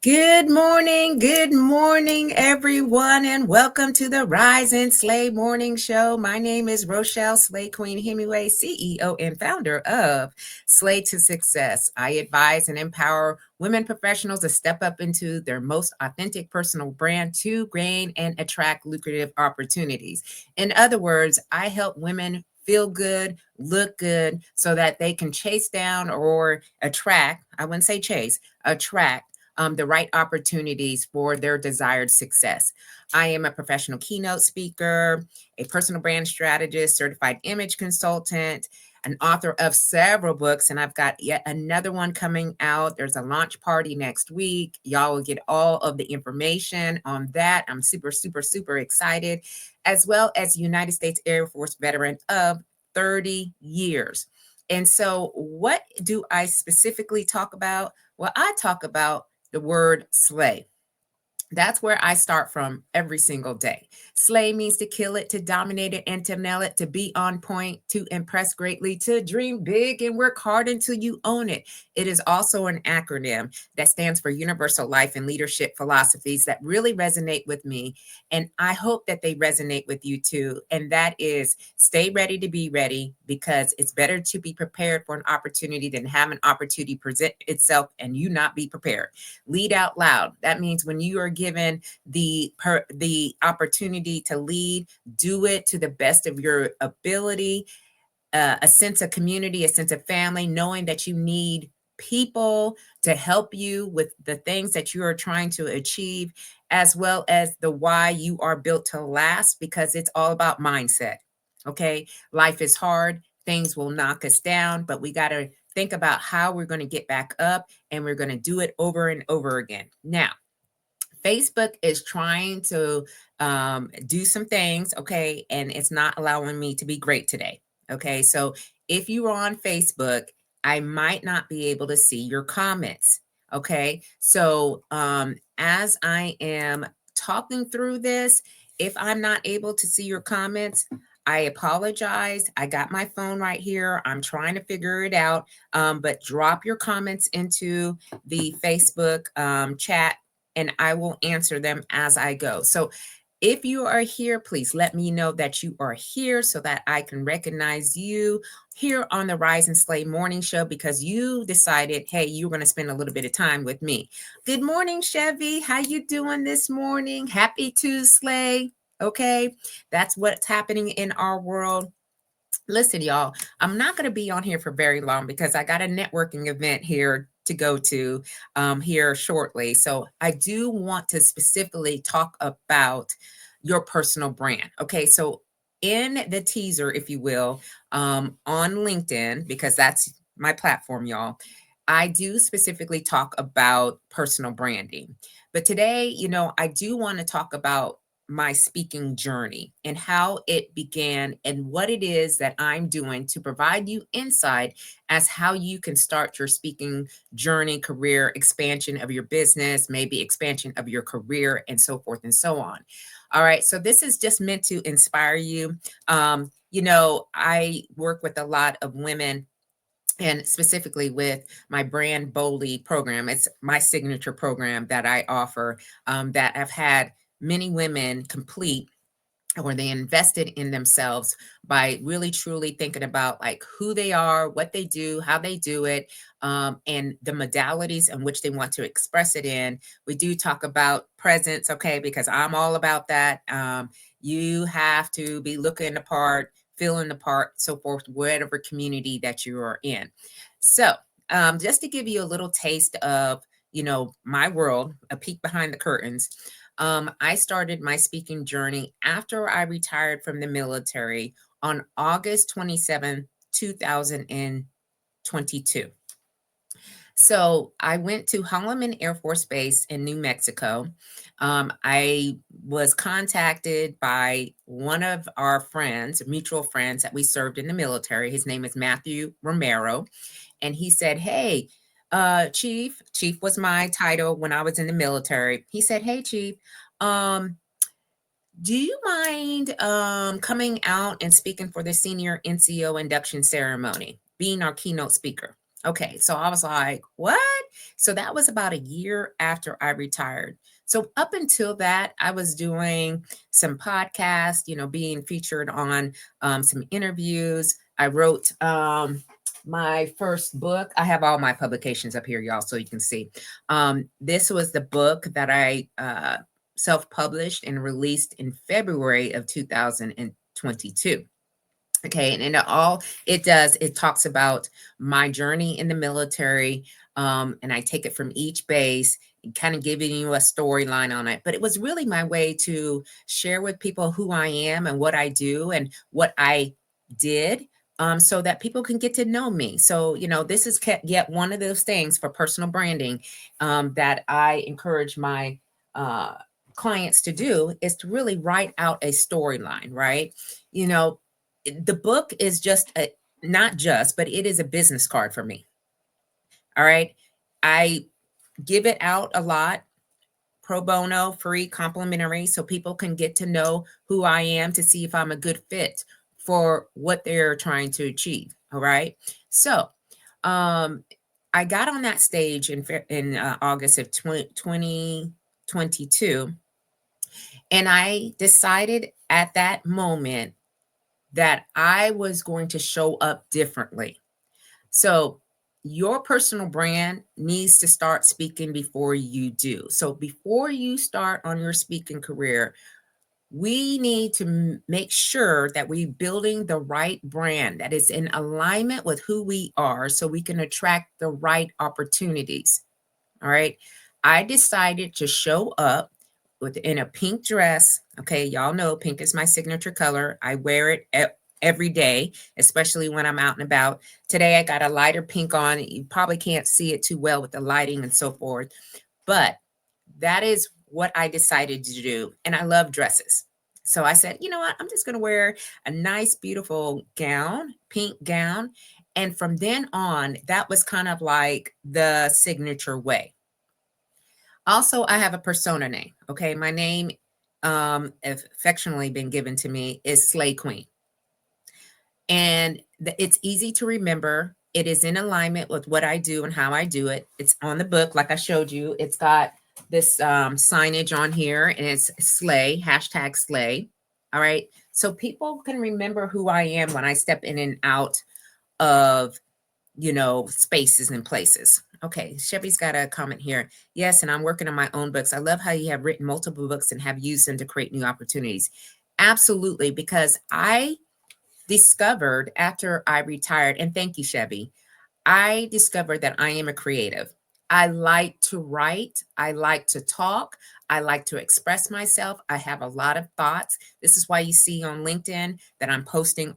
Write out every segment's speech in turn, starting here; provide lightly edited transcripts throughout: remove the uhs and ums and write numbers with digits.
Good morning, everyone, and welcome to the Rise and Slay Morning Show. My name is Rochelle Slay Queen Hemingway, CEO and founder of Slay to Success. I advise and empower women professionals to step up into their most authentic personal brand to gain and attract lucrative opportunities. In other words, I help women feel good, look good, so that they can chase down or attract, I wouldn't say chase, attract the right opportunities for their desired success. I am a professional keynote speaker, a personal brand strategist, certified image consultant, an author of several books, and I've got yet another one coming out. There's a launch party next week. Y'all will get all of the information on that. I'm super, super, super excited, as well as United States Air Force veteran of 30 years. And so, what do I specifically talk about? Well, I talk about the word slay. That's where I start from every single day. Slay means to kill it, to dominate it, and to nail it, to be on point, to impress greatly, to dream big and work hard until you own it. It is also an acronym that stands for Universal Life and Leadership Philosophies that really resonate with me. And I hope that they resonate with you too. And that is stay ready to be ready, because it's better to be prepared for an opportunity than have an opportunity present itself and you not be prepared. Lead out loud. That means when you are given the opportunity to lead, do it to the best of your ability. A sense of community, a sense of family, knowing that you need people to help you with the things that you are trying to achieve, as well as the why you are built to last, because it's all about mindset. Okay. Life is hard. Things will knock us down, but we got to think about how we're going to get back up, and we're going to do it over and over again. Now, Facebook is trying to do some things, okay, and it's not allowing me to be great today. Okay, so if you are on Facebook, I might not be able to see your comments. Okay, so as I am talking through this, if I'm not able to see your comments, I apologize. I got my phone right here. I'm trying to figure it out. But drop your comments into the Facebook chat, and I will answer them as I go. So if you are here, please let me know that you are here so that I can recognize you here on the Rise and Slay Morning Show, because you decided, hey, you're going to spend a little bit of time with me. Good morning, Chevy. How you doing this morning? Happy Tuesday. Okay, that's what's happening in our world. Listen, y'all, I'm not going to be on here for very long because I got a networking event here to go to here shortly. So I do want to specifically talk about your personal brand. Okay, so in the teaser, if you will, on LinkedIn, because that's my platform, y'all, I do specifically talk about personal branding. But today, I do want to talk about my speaking journey and how it began and what it is that I'm doing to provide you insight as how you can start your speaking journey, career expansion of your business, maybe expansion of your career, and so forth and so on. All right, so this is just meant to inspire you. I work with a lot of women, and specifically with my Brand Boldly program. It's my signature program that I offer, that I've had many women complete, or they invested in themselves by really truly thinking about like who they are, what they do, how they do it, and the modalities in which they want to express it in. We do talk about presence, okay, because I'm all about that. You have to be looking the part, feeling the part, so forth, whatever community that you are in. So, just to give you a little taste of, my world, a peek behind the curtains. I started my speaking journey after I retired from the military on August 27th, 2022. So I went to Holloman Air Force Base in New Mexico. I was contacted by one of our friends, mutual friends that we served in the military. His name is Matthew Romero. And he said, hey, Chief was my title when I was in the military. He said, hey, Chief, do you mind coming out and speaking for the senior NCO induction ceremony, being our keynote speaker? Okay, so I was like, what? So that was about a year after I retired. So up until that, I was doing some podcasts, being featured on some interviews. I wrote my first book. I have all my publications up here, y'all, so you can see. This was the book that I self-published and released in February of 2022. Okay, and it talks about my journey in the military, and I take it from each base and kind of giving you a storyline on it. But it was really my way to share with people who I am and what I do and what I did, so that people can get to know me. So, this is yet one of those things for personal branding, that I encourage my uh, clients to do, is to really write out a storyline, right? You know, the book is just not just, but it is a business card for me. All right. I give it out a lot, pro bono, free, complimentary, so people can get to know who I am, to see if I'm a good fit for what they're trying to achieve. All right. So, I got on that stage in August of 2022, and I decided at that moment that I was going to show up differently. So, your personal brand needs to start speaking before you do. So, before you start on your speaking career, we need to make sure that we're building the right brand that is in alignment with who we are, so we can attract the right opportunities. All right. I decided to show up in a pink dress. Okay, y'all know pink is my signature color. I wear it every day, especially when I'm out and about. Today I got a lighter pink on. You probably can't see it too well with the lighting and so forth, but that is what I decided to do. And I love dresses. So I said, you know what? I'm just going to wear a nice, beautiful gown, pink gown. And from then on, that was kind of like the signature way. Also, I have a persona name. Okay. My name, affectionately been given to me, is Slay Queen. And it's easy to remember. It is in alignment with what I do and how I do it. It's on the book, like I showed you. It's got this signage on here, and it's Slay, hashtag Slay. All right. So people can remember who I am when I step in and out of, spaces and places. Okay, Chevy's got a comment here. Yes, and I'm working on my own books. I love how you have written multiple books and have used them to create new opportunities. Absolutely, because I discovered after I retired, and thank you, Chevy, I discovered that I am a creative. I like to write. I like to talk. I like to express myself. I have a lot of thoughts. This is why you see on LinkedIn that I'm posting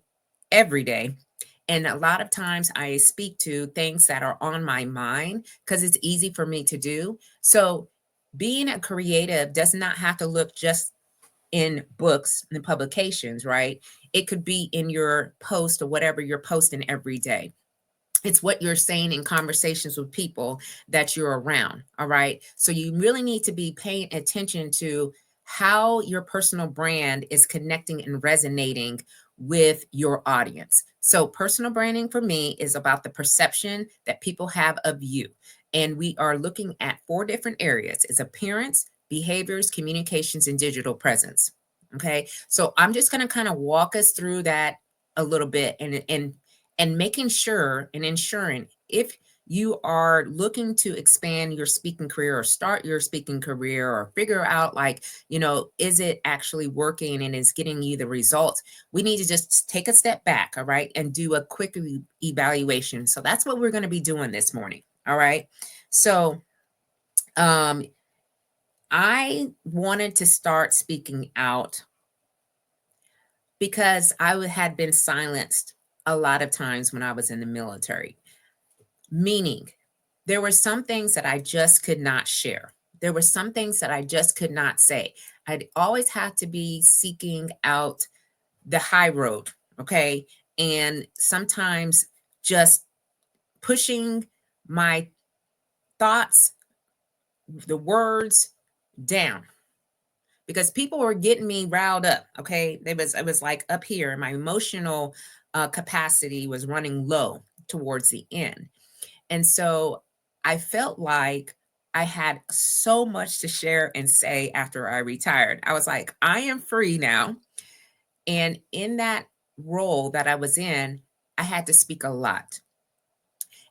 every day. And a lot of times I speak to things that are on my mind because it's easy for me to do. So being a creative does not have to look just in books and publications, right? It could be in your post or whatever you're posting every day. It's what you're saying in conversations with people that you're around. All right. So you really need to be paying attention to how your personal brand is connecting and resonating with your audience. So, personal branding for me is about the perception that people have of you. And we are looking at 4 different areas: it's appearance, behaviors, communications, and digital presence. Okay. So, I'm just going to kind of walk us through that a little bit, and making sure and ensuring, if you are looking to expand your speaking career or start your speaking career or figure out, like, is it actually working and is getting you the results, we need to just take a step back, all right, and do a quick evaluation. So that's what we're going to be doing this morning. All right. So I wanted to start speaking out because had been silenced a lot of times when I was in the military. Meaning, there were some things that I just could not share. There were some things that I just could not say. I'd always had to be seeking out the high road, okay? And sometimes just pushing my thoughts, the words down, because people were getting me riled up, okay? It was like up here, my emotional capacity was running low towards the end. And so I felt like I had so much to share and say after I retired. I was like, I am free now. And in that role that I was in, I had to speak a lot.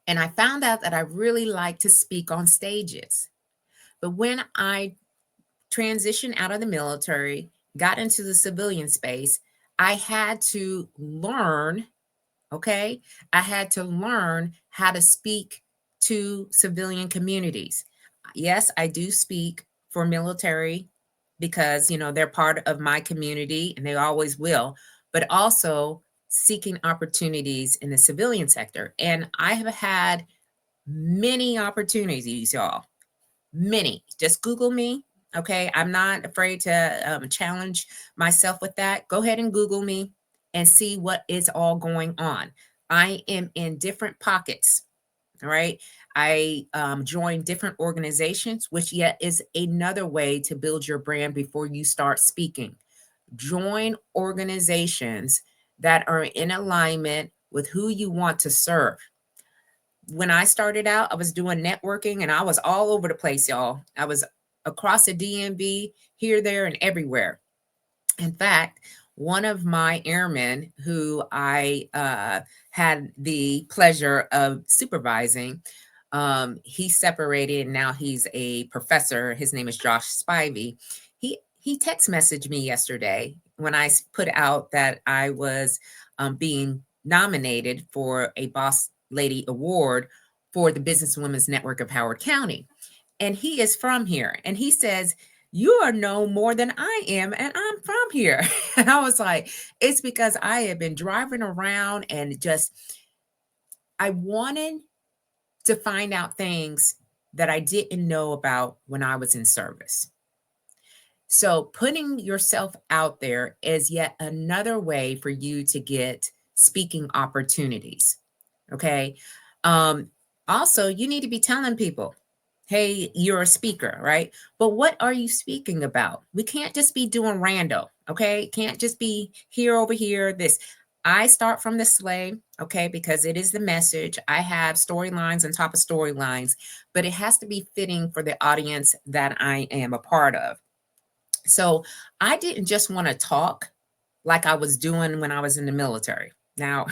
And I found out that I really like to speak on stages. But when I transitioned out of the military, got into the civilian space, I had to learn, okay? I had to learn how to speak to civilian communities. Yes, I do speak for military because, they're part of my community and they always will, but also seeking opportunities in the civilian sector. And I have had many opportunities, y'all. Many. Just Google me. Okay. I'm not afraid to challenge myself with that. Go ahead and Google me and see what is all going on. I am in different pockets. All right. I join different organizations, which yet is another way to build your brand before you start speaking. Join organizations that are in alignment with who you want to serve. When I started out, I was doing networking and I was all over the place, y'all. I was across the DMV, here, there, and everywhere. In fact, one of my airmen who I had the pleasure of supervising, he separated and now he's a professor. His name is Josh Spivey. He text messaged me yesterday when I put out that I was being nominated for a Boss Lady Award for the Business Women's Network of Howard County. And he is from here. And he says, you are no more than I am, and I'm from here. And I was like, it's because I have been driving around and I wanted to find out things that I didn't know about when I was in service. So putting yourself out there is yet another way for you to get speaking opportunities. Okay. Um, Also, you need to be telling people, hey, you're a speaker, right? But what are you speaking about? We can't just be doing rando, okay? Can't just be here over here, this. I start from the sleigh, okay, because it is the message. I have storylines on top of storylines, but it has to be fitting for the audience that I am a part of. So I didn't just want to talk like I was doing when I was in the military. Now,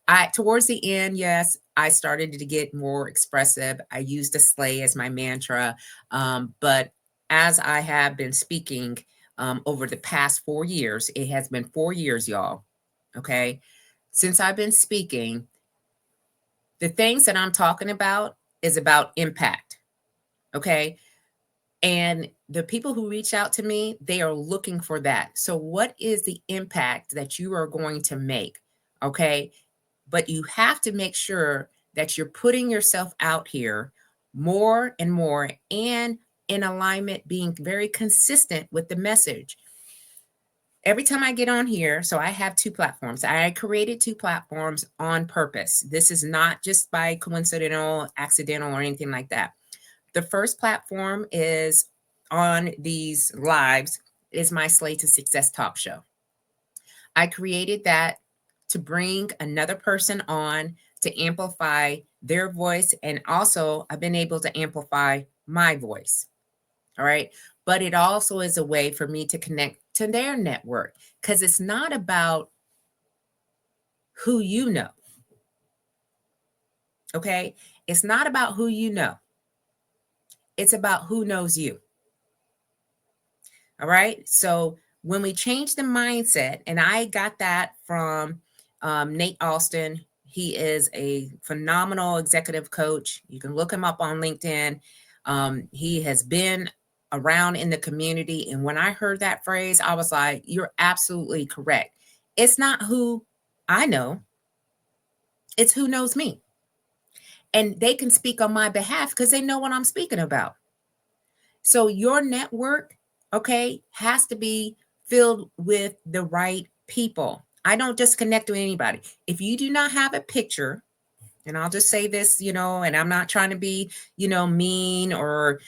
I towards the end, yes, I started to get more expressive. I used the slay as my mantra. But as I have been speaking over the past 4 years, it has been 4 years, y'all. Okay. Since I've been speaking, the things that I'm talking about is about impact. Okay. And the people who reach out to me, they are looking for that. So, what is the impact that you are going to make? Okay. But you have to make sure that you're putting yourself out here more and more and in alignment, being very consistent with the message. Every time I get on here, so I have two platforms. I created two platforms on purpose. This is not just by coincidental, accidental, or anything like that. The first platform is on these lives is my Slay to Success talk show. I created that to bring another person on to amplify their voice. And also, I've been able to amplify my voice. All right. But it also is a way for me to connect to their network because it's not about who you know. Okay. It's not about who you know, it's about who knows you. All right. So when we change the mindset, and I got that from Nate Alston, he is a phenomenal executive coach. You can look him up on LinkedIn. He has been around in the community. And when I heard that phrase, I was like, you're absolutely correct. It's not who I know, it's who knows me. And they can speak on my behalf because they know what I'm speaking about. So your network, okay, has to be filled with the right people. I don't just connect with anybody. If you do not have a picture, and I'll just say this, and I'm not trying to be, mean or,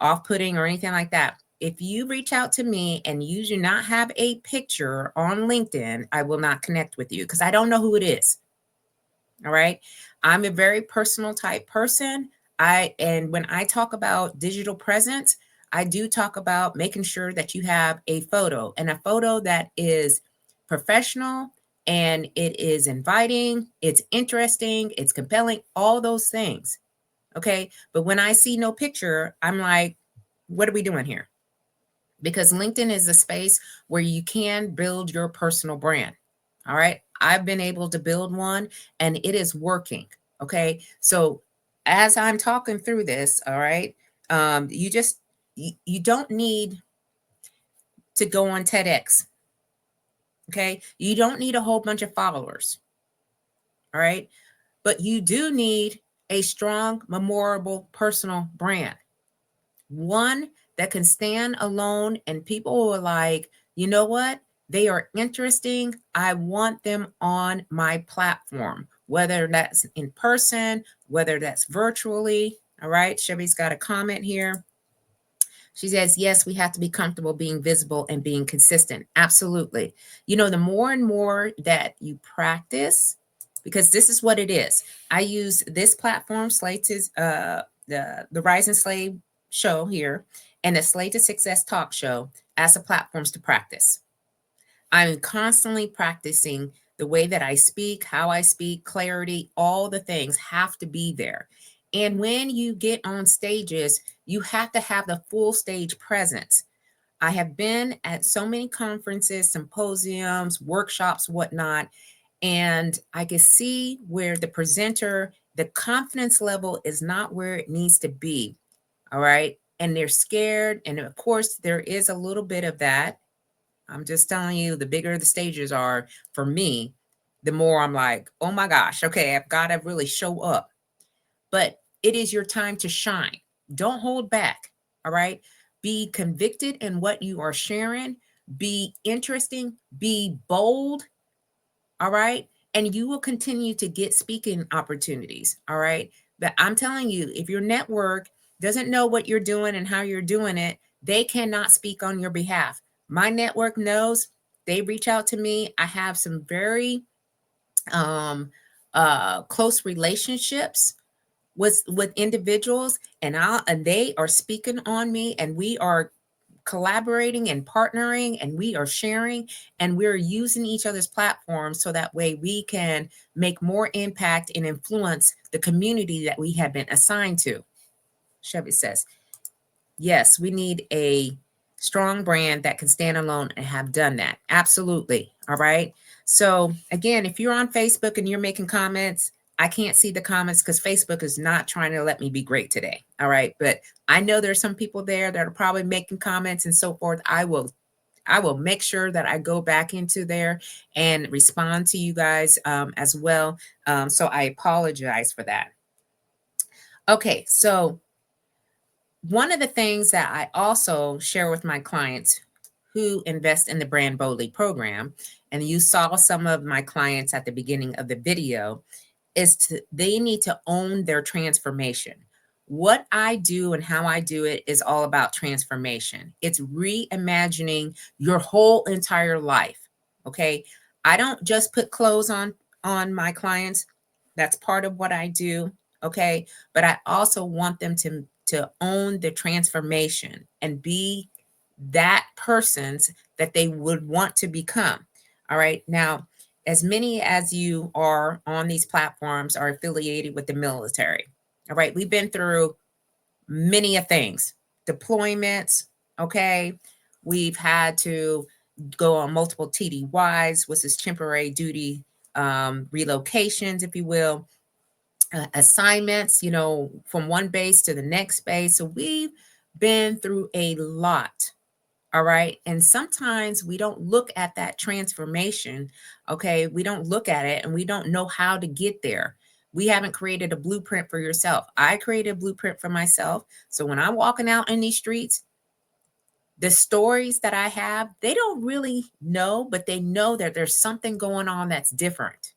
off-putting or anything like that. If you reach out to me and you do not have a picture on LinkedIn, I will not connect with you because I don't know who it is. All right. I'm a very personal type person. And when I talk about digital presence, I do talk about making sure that you have a photo, and a photo that is professional, and it is inviting, it's interesting, it's compelling, all those things. Okay. But when I see no picture, I'm like, what are we doing here? Because LinkedIn is a space where you can build your personal brand. All right. I've been able to build one, and it is working. Okay. So as I'm talking through this, all right, you don't need to go on TEDx. Okay. You don't need a whole bunch of followers. All right. But you do need a strong, memorable personal brand. One that can stand alone, and people are like, you know what? They are interesting. I want them on my platform, whether that's in person, whether that's virtually. All right. Chevy's got a comment here. She says, yes, we have to be comfortable being visible and being consistent. Absolutely. You know, the more and more that you practice, because this is what it is. I use this platform, the Rise and Slay show here, and the Slay to Success talk show as the platforms to practice. I'm constantly practicing the way that I speak, how I speak, clarity, all the things have to be there. And when you get on stages, you have to have the full stage presence. I have been at so many conferences, symposiums, workshops, whatnot, and I can see where the presenter, the confidence level is not where it needs to be. All right. And they're scared. And of course, there is a little bit of that. I'm just telling you, the bigger the stages are for me, the more I'm like, oh my gosh, okay, I've got to really show up. But it is your time to shine. Don't hold back. All right. Be convicted in what you are sharing, be interesting, be bold. All right. And you will continue to get speaking opportunities. All right. But I'm telling you, if your network doesn't know what you're doing and how you're doing it, they cannot speak on your behalf. My network knows. They reach out to me. I have some very close relationships with individuals, and they are speaking on me, and we are collaborating and partnering, and we are sharing, and we're using each other's platforms so that way we can make more impact and influence the community that we have been assigned to. Chevy says, yes, we need a strong brand that can stand alone, and have done that. Absolutely. All right. So again, if you're on Facebook and you're making comments, I can't see the comments because Facebook is not trying to let me be great today. All right. But I know there's some people there that are probably making comments and so forth. I will make sure that I go back into there and respond to you guys as well. So I apologize for that. Okay. So one of the things that I also share with my clients who invest in the Brand Boldly program, and you saw some of my clients at the beginning of the video, they need to own their transformation. What I do and how I do it is all about transformation. It's reimagining your whole entire life. Okay. I don't just put clothes on my clients. That's part of what I do. Okay. But I also want them to own the transformation and be that person's that they would want to become. All right. Now, as many as you are on these platforms are affiliated with the military. All right. We've been through many of things, deployments. Okay. We've had to go on multiple TDYs, which is temporary duty relocations, if you will, assignments, from one base to the next base. So we've been through a lot. All right. And sometimes we don't look at that transformation. Okay. We don't look at it, and we don't know how to get there. We haven't created a blueprint for yourself. I created a blueprint for myself. So when I'm walking out in these streets, the stories that I have, they don't really know, but they know that there's something going on that's different.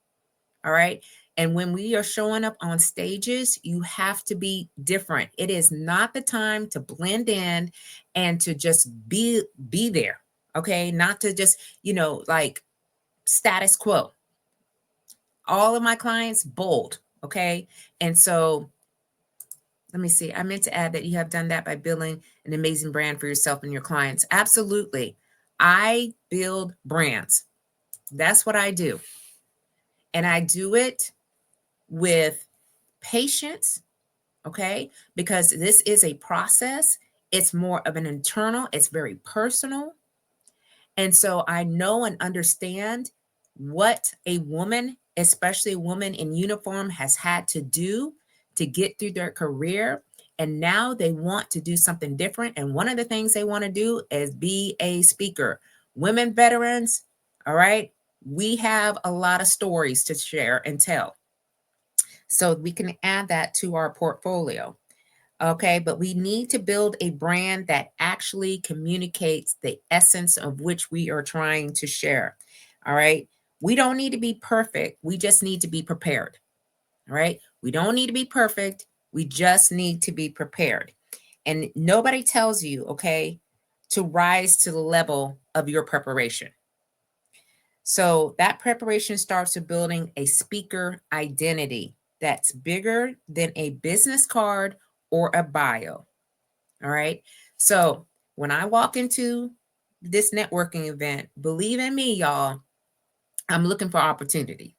All right. And when we are showing up on stages, you have to be different. It is not the time to blend in and to just be there. Okay. Not to just, like status quo. All of my clients, bold. Okay. And so let me see. I meant to add that you have done that by building an amazing brand for yourself and your clients. Absolutely. I build brands. That's what I do. And I do it with patience, okay? Because this is a process. It's more of an internal, it's very personal. And so I know and understand what a woman, especially a woman in uniform, has had to do to get through their career. And now they want to do something different. And one of the things they want to do is be a speaker. Women veterans, all right, we have a lot of stories to share and tell. So we can add that to our portfolio. Okay, but we need to build a brand that actually communicates the essence of which we are trying to share. All right, we don't need to be perfect, we just need to be prepared. All right, we don't need to be perfect, we just need to be prepared. And nobody tells you, okay, to rise to the level of your preparation. So that preparation starts with building a speaker identity that's bigger than a business card or a bio. All right. So when I walk into this networking event, believe in me, y'all, I'm looking for opportunity.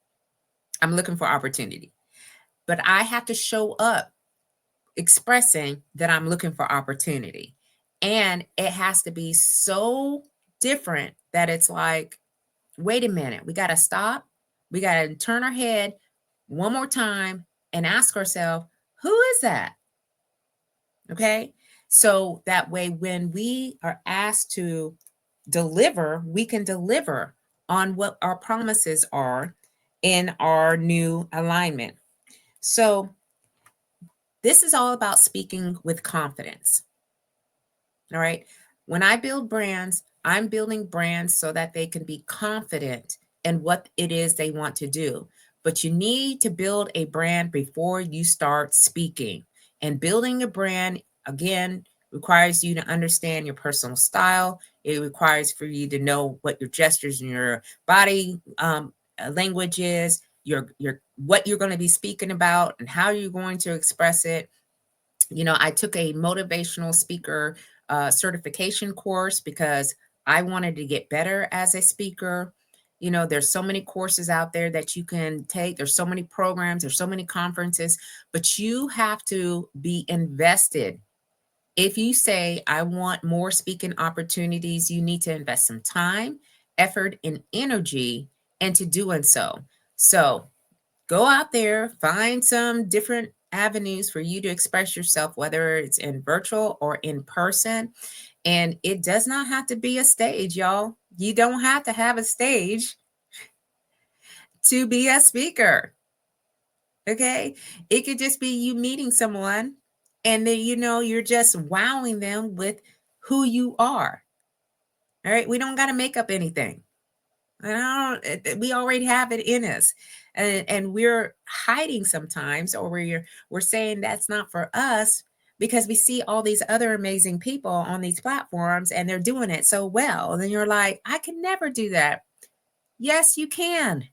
I'm looking for opportunity. But I have to show up expressing that I'm looking for opportunity. And it has to be so different that it's like, wait a minute, we got to stop. We got to turn our head one more time and ask ourselves, who is that? Okay. So that way, when we are asked to deliver, we can deliver on what our promises are in our new alignment. So this is all about speaking with confidence. All right. When I build brands, I'm building brands so that they can be confident in what it is they want to do. But you need to build a brand before you start speaking. And building a brand, again, requires you to understand your personal style. It requires for you to know what your gestures and your body language is, your what you're going to be speaking about, and how you're going to express it. You know, I took a motivational speaker certification course because I wanted to get better as a speaker. You know, there's so many courses out there that you can take. There's so many programs, there's so many conferences, but you have to be invested. If you say, I want more speaking opportunities, you need to invest some time, effort, and energy into doing so. So go out there, find some different avenues for you to express yourself, whether it's in virtual or in person. And it does not have to be a stage, y'all. You don't have to have a stage to be a speaker. Okay. It could just be you meeting someone and then, you know, you're just wowing them with who you are. All right. We don't got to make up anything. We already have it in us, and we're hiding sometimes, or we're saying that's not for us because we see all these other amazing people on these platforms and they're doing it so well. And then you're like, I can never do that. Yes, you can.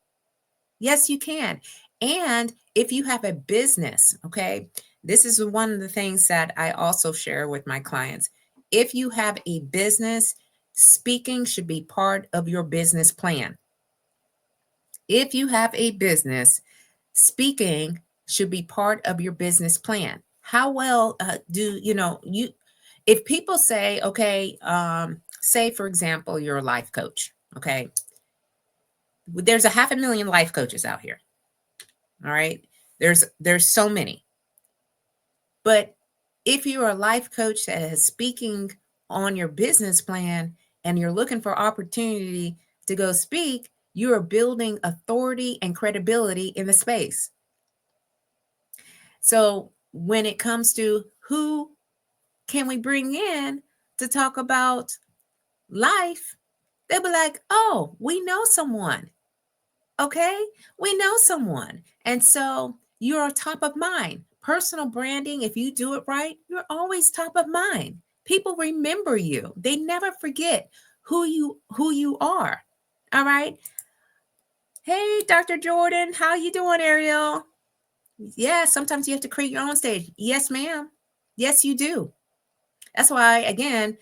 Yes, you can. And if you have a business, okay, this is one of the things that I also share with my clients. If you have a business, speaking should be part of your business plan. If you have a business, speaking should be part of your business plan. How well do you know you? If people say, okay, say for example, you're a life coach, okay, there's a 500,000 life coaches out here. All right, there's so many, but if you're a life coach that is speaking on your business plan and you're looking for opportunity to go speak, you are building authority and credibility in the space. So when it comes to who can we bring in to talk about life, they'll be like, oh, we know someone. Okay, we know someone. And so you're top of mind. Personal branding, if you do it right, you're always top of mind. People remember you. They never forget who you are. All right. Hey, Dr. Jordan, how you doing, Ariel? Yeah, sometimes you have to create your own stage. Yes, ma'am. Yes, you do. That's why, again,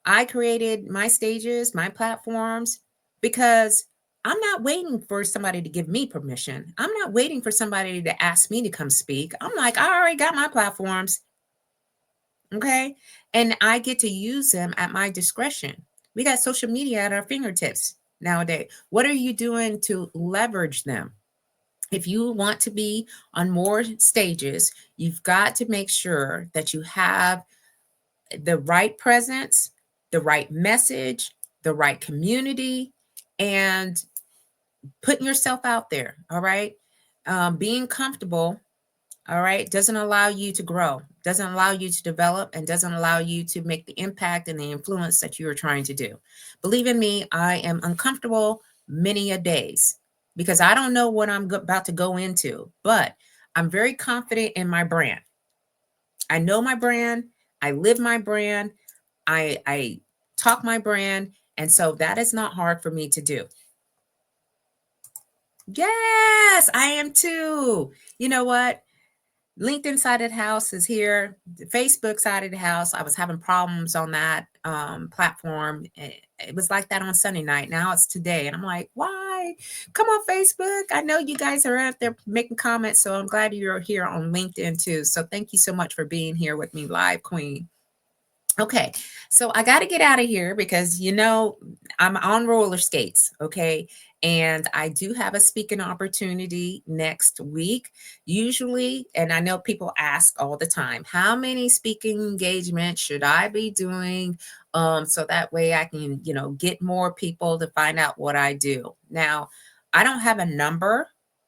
I created my stages, my platforms, because I'm not waiting for somebody to give me permission. I'm not waiting for somebody to ask me to come speak. I'm like, I already got my platforms. Okay. And I get to use them at my discretion. We got social media at our fingertips nowadays. What are you doing to leverage them? If you want to be on more stages, you've got to make sure that you have the right presence, the right message, the right community, and putting yourself out there. All right. Being comfortable, all right, doesn't allow you to grow, doesn't allow you to develop, and doesn't allow you to make the impact and the influence that you are trying to do. Believe in me, I am uncomfortable many a days because I don't know what I'm about to go into, but I'm very confident in my brand. I know my brand, I live my brand, I talk my brand, and so that is not hard for me to do. Yes, I am too. You know what? LinkedIn side of the house is here. The Facebook side of the house, I was having problems on that platform. It was like that on Sunday night. Now it's today. And I'm like, why? Come on, Facebook. I know you guys are out there making comments. So I'm glad you're here on LinkedIn too. So thank you so much for being here with me live, Queen. Okay, so I got to get out of here because I'm on roller skates. Okay, and I do have a speaking opportunity next week. Usually, and I know people ask all the time, how many speaking engagements should I be doing? So that way I can, get more people to find out what I do. Now, I don't have a number,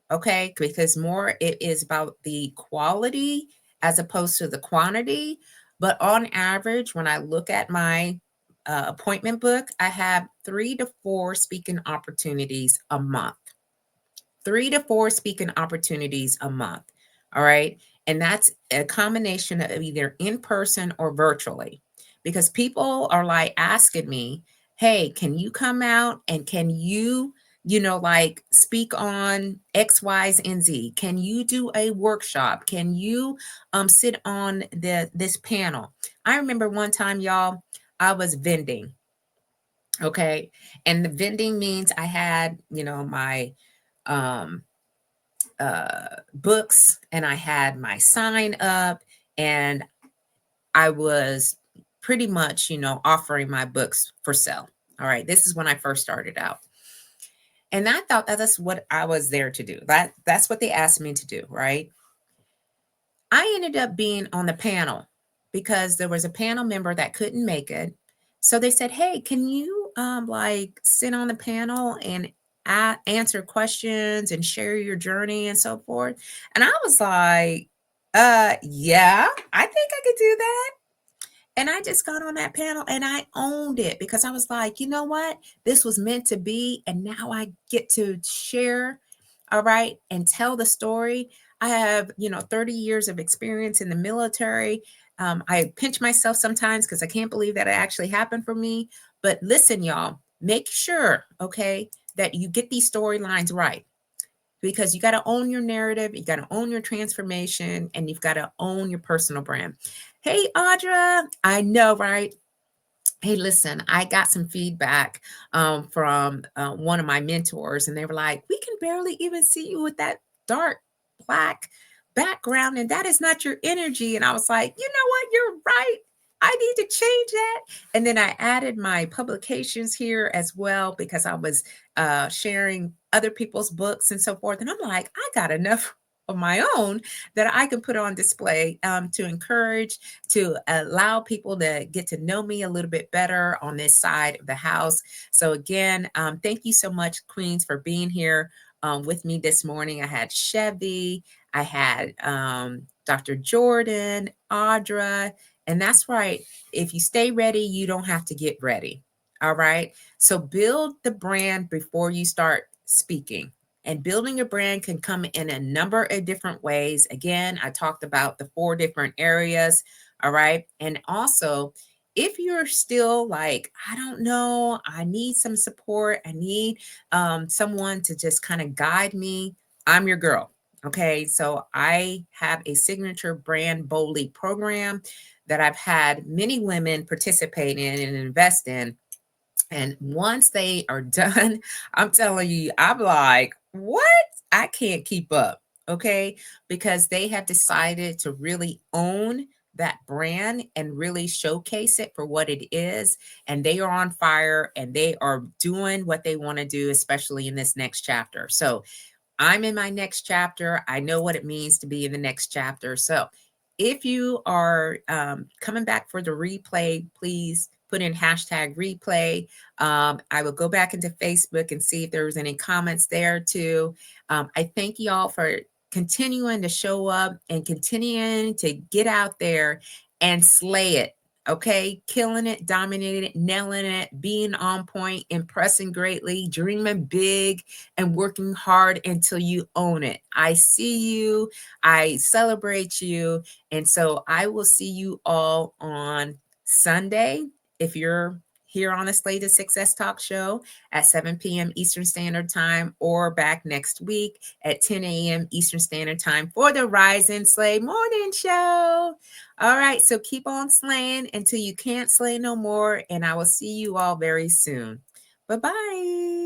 okay, because more it is about the quality as opposed to the quantity. But on average, when I look at my appointment book, I have 3 to 4 speaking opportunities a month. 3 to 4 speaking opportunities a month. All right. And that's a combination of either in person or virtually because people are like asking me, hey, can you come out and can you, like speak on X, Y's, and Z? Can you do a workshop? Can you sit on this panel? I remember one time, y'all, I was vending. Okay. And the vending means I had, my um books and I had my sign up and I was pretty much, offering my books for sale. All right. This is when I first started out. And I thought that that's what I was there to do. That's what they asked me to do, right? I ended up being on the panel because there was a panel member that couldn't make it. So they said, "Hey, can you like sit on the panel and answer questions and share your journey and so forth?" And I was like, yeah, I think I could do that." And I just got on that panel and I owned it because I was like, you know what? This was meant to be. And now I get to share, all right, and tell the story. I have, 30 years of experience in the military. I pinch myself sometimes because I can't believe that it actually happened for me. But listen, y'all, make sure, okay, that you get these storylines right because you got to own your narrative, you got to own your transformation, and you've got to own your personal brand. Hey, Audra, I know, right? Hey, listen, I got some feedback from one of my mentors, and they were like, we can barely even see you with that dark black background, and that is not your energy. And I was like, you know what? You're right. I need to change that. And then I added my publications here as well because I was sharing other people's books and so forth. And I'm like, I got enough of my own that I can put on display to encourage, to allow people to get to know me a little bit better on this side of the house. So again, thank you so much, Queens, for being here with me this morning. I had Chevy, I had Dr. Jordan, Audra, and that's right. If you stay ready, you don't have to get ready. All right. So build the brand before you start speaking. And building a brand can come in a number of different ways. Again, I talked about the 4 different areas. All right. And also, if you're still like, I don't know, I need some support, I need someone to just kind of guide me, I'm your girl. Okay, so I have a signature brand boldly program that I've had many women participate in and invest in. And once they are done, I'm telling you, I'm like, what? I can't keep up. Okay. Because they have decided to really own that brand and really showcase it for what it is. And they are on fire and they are doing what they want to do, especially in this next chapter. So I'm in my next chapter. I know what it means to be in the next chapter. So if you are coming back for the replay, please put in hashtag replay. I will go back into Facebook and see if there was any comments there too. I thank you all for continuing to show up and continuing to get out there and slay it. Okay, killing it, dominating it, nailing it, being on point, impressing greatly, dreaming big, and working hard until you own it. I see you, I celebrate you. And so I will see you all on Sunday. If you're here on the Slay to Success Talk Show at 7 p.m. Eastern Standard Time, or back next week at 10 a.m. Eastern Standard Time for the Rise and Slay Morning Show. All right, so keep on slaying until you can't slay no more, and I will see you all very soon. Bye-bye.